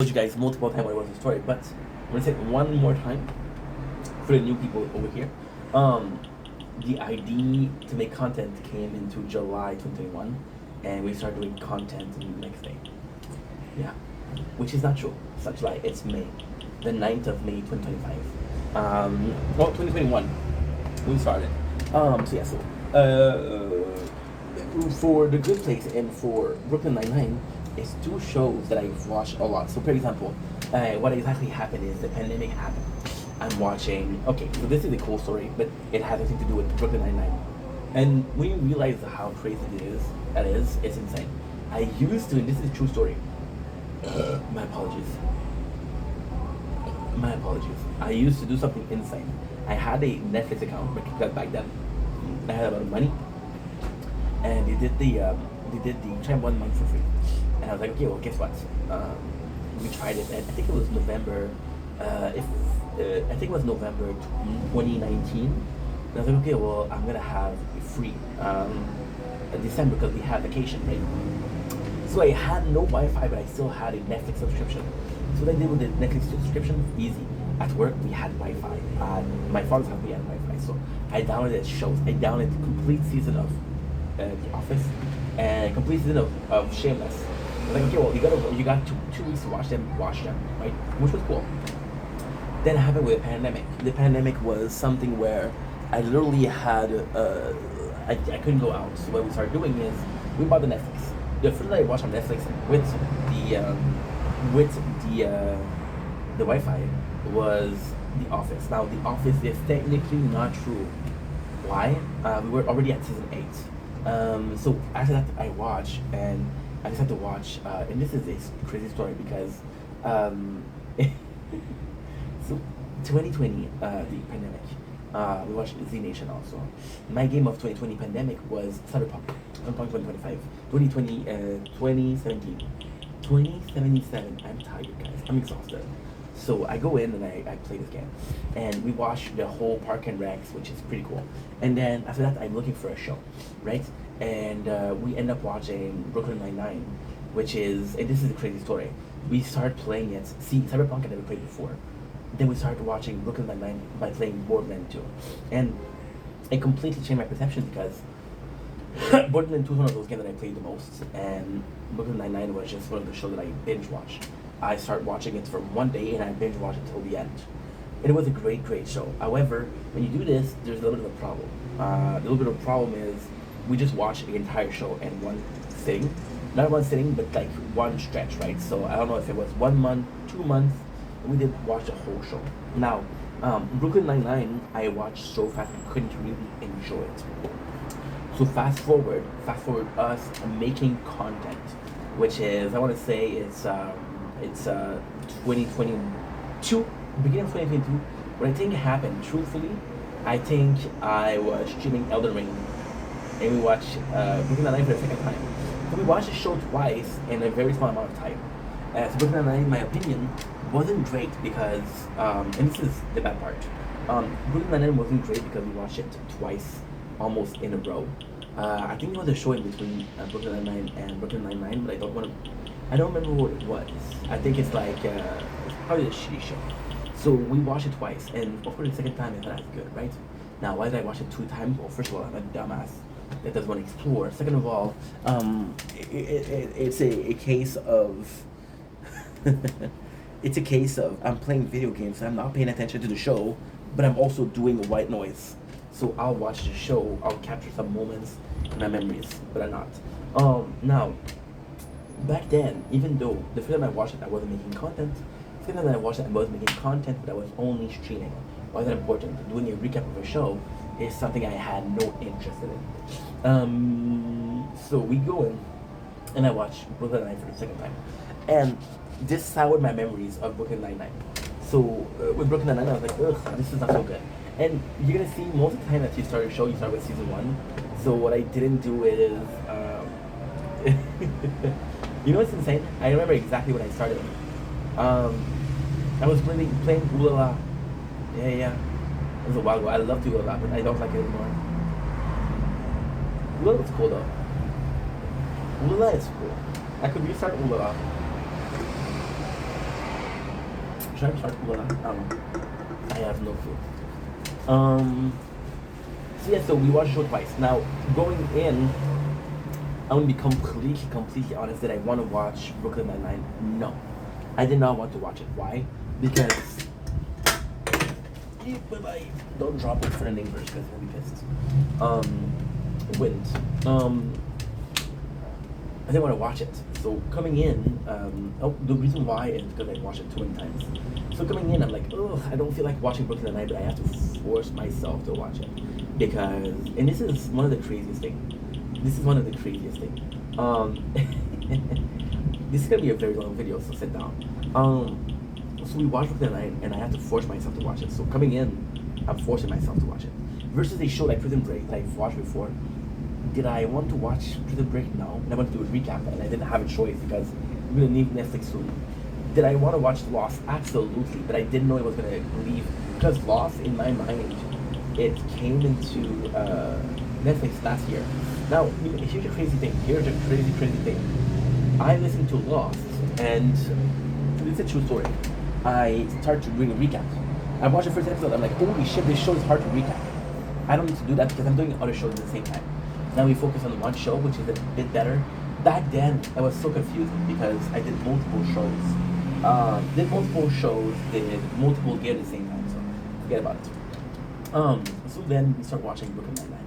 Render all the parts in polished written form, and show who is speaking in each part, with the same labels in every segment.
Speaker 1: told you guys multiple times what was the story, but I'm gonna say it one more time for the new people over here. Um, the idea to make content came into July 2021, and we started doing content the next day. Yeah, which is not true. It's not July. It's May, the 9th of May 2025. Well, 2021 we started. So yeah, so for The Good Place and for Brooklyn Nine-Nine, it's two shows that I've watched a lot. So, for example, what exactly happened is the pandemic happened. I'm watching. Okay, so this is a cool story, but it has nothing to do with Brooklyn Nine-Nine. And when you realize how crazy it's insane. I used to, and this is a true story. My apologies. My apologies. I used to do something insane. I had a Netflix account back then. I had a lot of money, and they did the try 1 month for free. And I was like, okay, well, guess what? We tried it, and I think it was November. If I think it was November 2019. And I was like, okay, well, I'm gonna have it free December because we had vacation, right? So I had no Wi-Fi, but I still had a Netflix subscription. So what I did with the Netflix subscription, easy. At work, we had Wi-Fi. My father's house, we had Wi-Fi. So I downloaded shows. I downloaded the complete season of The Office and complete season of Shameless. I was like, okay, well, you got two weeks to watch them, right? Which was cool. Then it happened with the pandemic. The pandemic was something where I literally had, I couldn't go out. So what we started doing is we bought the Netflix. The first that I watched on Netflix the Wi-Fi was The Office. Now, The Office is technically not true. Why? We were already at season 8. So after that, I watched, and I decided to watch, and this is a crazy story because, so 2020, the pandemic, we watched Z Nation also. My game of 2020 pandemic was Cyberpunk 2025, 2017. 2077, I'm tired, guys. I'm exhausted. So I go in and I play this game. And we watch the whole Park and Recs, which is pretty cool. And then after that, I'm looking for a show, right? And we end up watching Brooklyn Nine-Nine, which is, and this is a crazy story. We started playing it. See, Cyberpunk I never played before. Then we started watching Brooklyn Nine-Nine by playing Borderlands 2. And it completely changed my perception because Borderlands 2 is one of those games that I played the most, and Brooklyn Nine-Nine was just one of the shows that I binge watched. I started watching it for one day and I binge watched it till the end. It was a great, great show. However, when you do this, there's a little bit of a problem. The little bit of a problem is we just watch the entire show in one sitting. Not one sitting, but like one stretch, right? So I don't know if it was 1 month, 2 months, we did watch the whole show. Now, Brooklyn Nine-Nine, I watched so fast I couldn't really enjoy it. So fast forward us making content, which is, I want to say it's 2022, beginning of 2022. What I think happened, truthfully, I think I was streaming Elden Ring, and we watched Brooklyn Nine-Nine for the second time. So we watched the show twice in a very small amount of time. So Brooklyn Nine-Nine, in my opinion, wasn't great because, and this is the bad part, Brooklyn Nine-Nine wasn't great because we watched it twice, almost in a row. I think there was a show in between Brooklyn Nine-Nine and Brooklyn Nine-Nine, but I don't remember what it was. I think it's like, it's probably a shitty show. So we watched it twice, and of course the second time it's not as good, right? Now, why did I watch it 2 times? Well, first of all, I'm a dumbass that doesn't want to explore. Second of all, it's a case of, it's a case of I'm playing video games and I'm not paying attention to the show, but I'm also doing white noise. So I'll watch the show, I'll capture some moments in my memories, but I'm not. Now, back then, even though the first time I watched it, I wasn't making content. The second time I watched it, I was making content, but I was only streaming. Why is that important? Doing a recap of a show is something I had no interest in. So we go in, and I watch Brooklyn Nine-Nine for the second time. And this soured my memories of Brooklyn Nine-Nine. So with Brooklyn Nine-Nine, I was like, ugh, this is not so good. And you're gonna see most of the time that you start a show, you start with season 1. So what I didn't do is, you know what's insane? I remember exactly when I started. I was playing Ooh La La. Yeah. It was a while ago. I loved Ooh La La, but I don't like it anymore. Ooh La La was cool though. Ooh La La is cool. I could restart Ooh La La. should I start with that? I don't know. I have no clue. Um, so yeah, so we watched the show twice. Now, going in, I'm gonna be completely honest that I want to watch Brooklyn Nine-Nine. No, I did not want to watch it. Why? Because don't drop it for the neighbors because they'll be pissed. Wind. I didn't want to watch it. So coming in, the reason why is because I watched it too many times. So coming in, I'm like, ugh, I don't feel like watching Brooklyn Nine-Nine, but I have to force myself to watch it because, and this is one of the craziest things. This is one of the craziest things. This is gonna be a very long video, so sit down. So we watched Brooklyn Nine-Nine, and I have to force myself to watch it. So coming in, I'm forcing myself to watch it. Versus a show like Prison Break that I've watched before. Did I want to watch Prison Break? No. And I wanted to do a recap, and I didn't have a choice because we're gonna leave Netflix soon. Did I want to watch Lost? Absolutely, but I didn't know it was gonna leave because Lost, in my mind, it came into Netflix last year. Now, here's a crazy thing. Here's a crazy thing. I listened to Lost, and it's a true story. I started to doing a recap. I watched the first episode. I'm like, holy shit, this show is hard to recap. I don't need to do that because I'm doing other shows at the same time. Now we focus on one show, which is a bit better. Back then, I was so confused because I did multiple shows. Did multiple gear at the same time, so forget about it. So then we start watching Brooklyn Nine-Nine.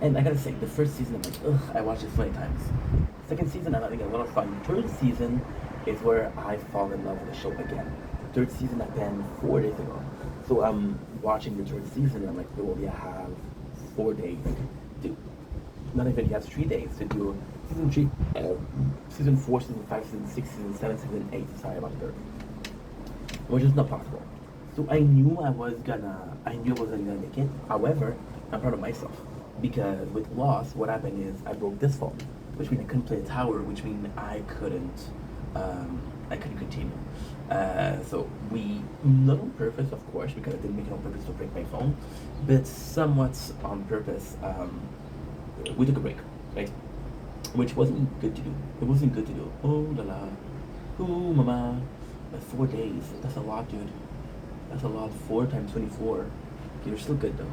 Speaker 1: And I gotta say, the first season, I'm like, ugh, I watched it 20 times. Second season, I'm having a lot of fun. Third season is where I fall in love with the show again. Third season happened 4 days ago. So I'm watching the third season, and I'm like, oh, you have 4 days to, not even, you have 3 days to do season 3, season 4, season 5, season 6, season 7, season 8, sorry about the third. Which is not possible. So I knew I wasn't gonna make it. However, I'm proud of myself. Because with Lost, what happened is I broke this phone, which means I couldn't play a tower, which means I couldn't continue. So we, not on purpose, of course, because I didn't make it on purpose to break my phone, but somewhat on purpose, we took a break, right? Which wasn't good to do. It wasn't good to do. Oh la la, oh mama, but 4 days, that's a lot, dude. That's a lot. 4 times 24. Okay, we're still good though.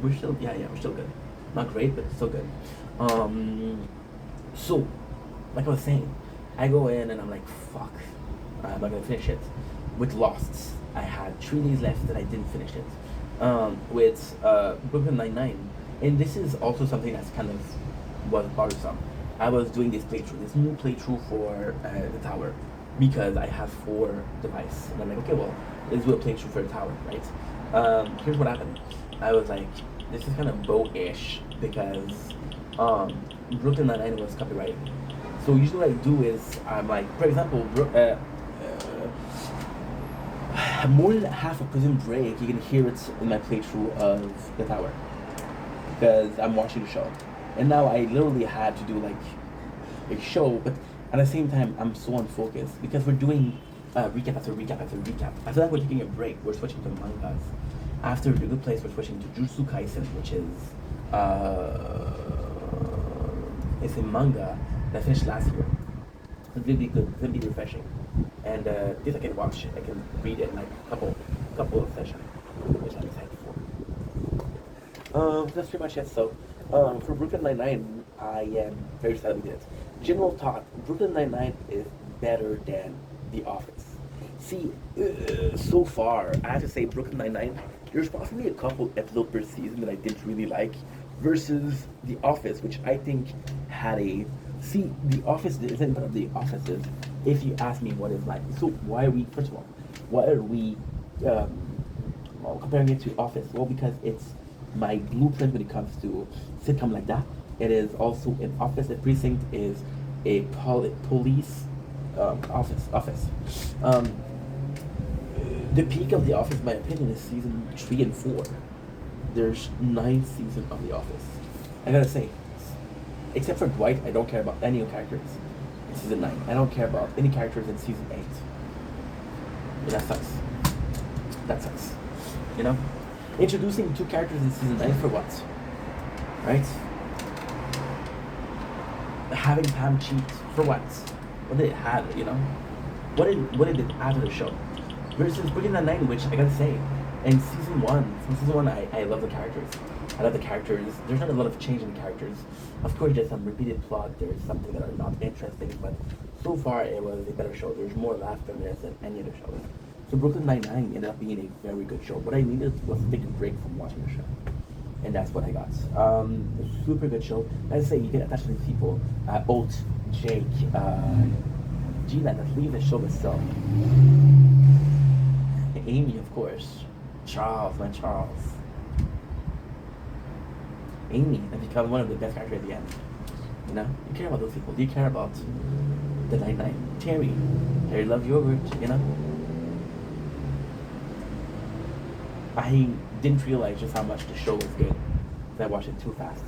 Speaker 1: We're still, yeah, we're still good. Not great, but still good. So, like I was saying, I go in and I'm like, fuck, I'm not gonna finish it. With Lost, I had 3 days left and I didn't finish it. With Brooklyn Nine-Nine, and this is also something that's kind of was bothersome. I was doing this new playthrough for the tower, because I have 4 devices. And I'm like, okay, well, let's do a playthrough for the tower, right? Here's what happened. I was like, this is kind of bow-ish because Brooklyn Nine-Nine was copyrighted. So usually what I do is, I'm like, for example, more than half of Prison Break, you can hear it in my playthrough of the tower. Because I'm watching the show. And now I literally had to do like a show, but at the same time, I'm so unfocused because we're doing recap after recap after recap. I feel like we're taking a break. We're switching to mangas. After The Good Place, we're switching to Jujutsu Kaisen, which is it's a manga that finished last year. It's really good. It's really refreshing. And this I can watch. I can read it in like a couple of sessions, which I'm excited for. That's pretty much it. So for Brooklyn Nine-Nine, I am very sad we did it. General thought, Brooklyn Nine-Nine is better than The Office. See, so far, I have to say Brooklyn Nine-Nine, there's possibly a couple episodes per season that I didn't really like, versus The Office, which I think had a... See, The Office isn't one of the offices, if you ask me what it's like. So why are we, first of all, why are we comparing it to Office? Well, because it's my blueprint when it comes to sitcom like that. It is also an office. The precinct is a police office. The peak of The Office, in my opinion, is season 3 and 4. There's 9 seasons of The Office. I gotta say, except for Dwight, I don't care about any characters in season 9. I don't care about any characters in season 8. And that sucks. That sucks. You know? Introducing 2 characters in season 9 for what? Right? Having Pam cheat for what? What did it have, you know? What did it add to the show? versus Brooklyn Nine-Nine, which I gotta say, from season one, I love the characters. I love the characters. There's not a lot of change in the characters. Of course, there's some repeated plot. There's something that are not interesting, but so far it was a better show. There's more laughter in this than any other show. So Brooklyn Nine-Nine ended up being a very good show. What I needed was to take a break from watching the show. And that's what I got. A super good show. As I say, you get attached to these people. Holt, Jake, Gina that leave the show itself. Amy, of course. Charles, my Charles. Amy has become one of the best characters at the end. You know? You care about those people. You care about the Nine-Nine. Terry loves yogurt, you know? I didn't realize just how much the show was good because I watched it too fast.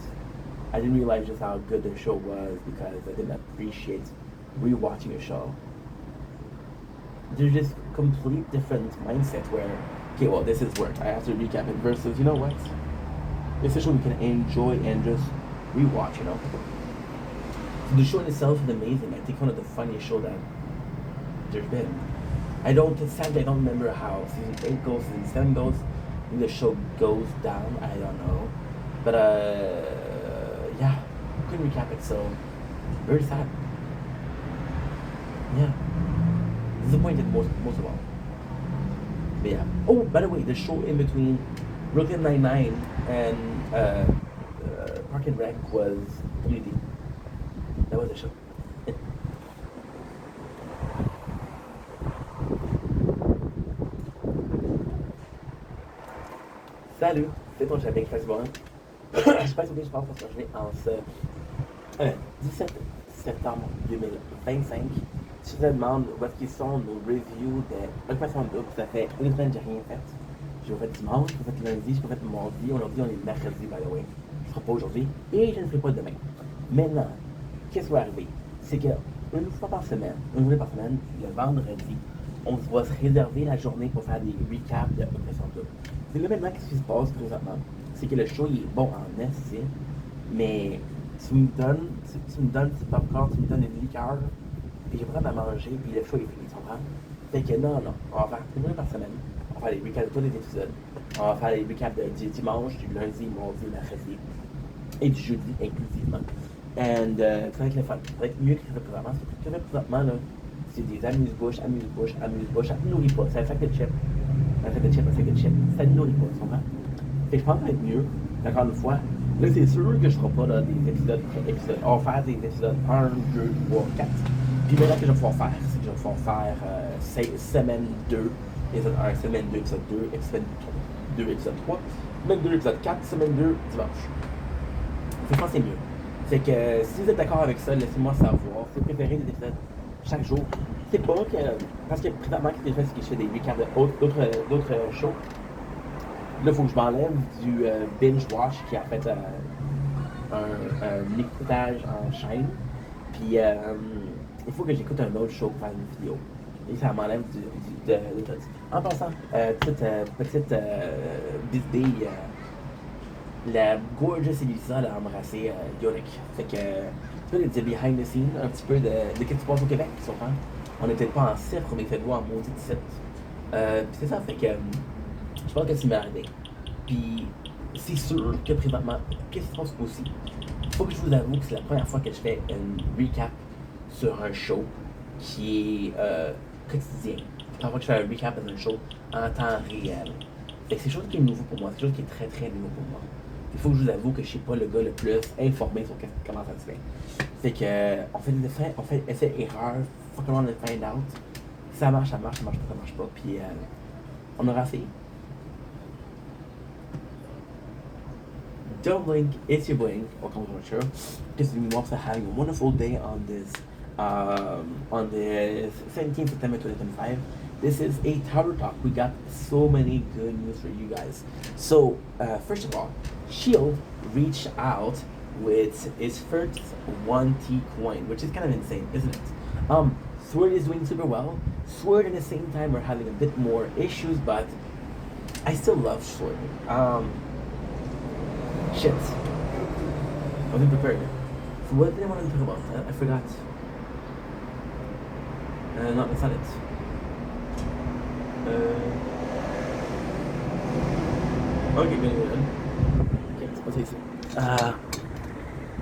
Speaker 1: I didn't realize just how good the show was because I didn't appreciate rewatching a show. There's this complete different mindset where, okay, well, this is work. I have to recap it versus, you know what? It's a show we can enjoy and just rewatch, you know? So the show in itself is amazing. I think one of the funniest shows that there's been. Sadly, I don't remember how season 8 goes, season 7 goes. The show goes down, I don't know. But yeah, couldn't recap it, so very sad. Yeah. Disappointed most of all. But yeah. Oh, by the way, the show in between Brooklyn Nine-Nine and Park and Rec was Community. That was the show. Salut, c'est ton Jamaique Facebook. Je sais pas si je parle parce que je vais en ce 17 septembre 2025. Si je te demande où est-ce qu'ils sont nos reviews de Occupation Double, ça fait une semaine que j'ai rien fait. J'ai fait dimanche, j'ai fait lundi, j'ai fait mardi. Aujourd'hui, on est mercredi, by the way. Je ne ferai pas aujourd'hui et je ne ferai pas demain. Maintenant, qu'est-ce qui va arriver? C'est que une fois par semaine, le vendredi, on va se réserver la journée pour faire des recaps de Occupation Double. C'est là maintenant qu'est-ce qui se passe présentement. C'est que le show il est bon en esti, mais tu me donnes du popcorn, tu me donnes une liqueur, puis j'ai besoin de manger, puis le show est fini, tu comprends? Fait que non, on va faire une journée par semaine. On va faire les recaps de tous les épisodes. On va faire les recaps du dimanche, du lundi, mardi, mercredi, et du jeudi inclusivement. And ça va être le fun. Ça va être mieux que ce que présentement. Ce que je fais présentement, là, c'est des amuse-bouches, ça ne nourrit pas. C'est un sac de chips. Ça ne nourrit pas, tu comprends? Fait que je pense que ça va être mieux, encore une fois. Là, c'est sûr que je ne ferai pas là, des épisodes. On va faire des épisodes 1, 2, 3, 4. Puis maintenant que je vais pouvoir faire, c'est que je vais pouvoir faire semaine 2, épisode 1, semaine 2, épisode 2, épisode 2, épisode 3, semaine 2, épisode 4, semaine 2, dimanche. Je pense que c'est mieux. C'est que si vous êtes d'accord avec ça, laissez-moi savoir. Si vous préférez des épisodes chaque jour, c'est bon que. Parce que présentement, ce que je fais, c'est que je fais des recaps d'autres shows. Là, il faut que je m'enlève du binge watch qui a fait un écoutage en chaîne. Puis il faut que j'écoute un autre show pour faire une vidéo. Et ça m'enlève de tout. En passant, petite idée. La gorgeous Elisa a embrassé Yorick. Fait que un peu de behind the scenes, un petit peu de ce qui se passe au Québec, tu comprends? On n'était pas en cifre, mais il fait voir en maudit site. Puis c'est ça, fait que je pense que c'est arrivé. Puis c'est sûr que présentement, qu'est-ce qui se passe aussi? Il faut que je vous avoue que c'est la première fois que je fais une recap sur un show qui est quotidien. C'est la première fois que je fais un recap dans un show en temps réel. Fait que c'est quelque chose qui est nouveau pour moi, c'est quelque chose qui est très très nouveau pour moi. Il faut que je vous avoue que je ne suis pas le gars le plus informé sur comment ça se fait. Fait que on fait des essais, on fait essais-erreurs, fuck around and find out. Ça marche, ça marche pas, puis on aura essayé. Don't blink, it's your blink. Welcome to my show. Just we also having a wonderful day on the 17th September 2025. This is a Tower Talk. We got so many good news for you guys. So, first of all, Shield reached out with its first 1T coin, which is kind of insane, isn't it? Sword is doing super well. Sword at the same time are having a bit more issues, but I still love Sword. Shit. I wasn't prepared. So what did I want to talk about? I forgot. No, that's not it. Okay, good. Okay, what do you say?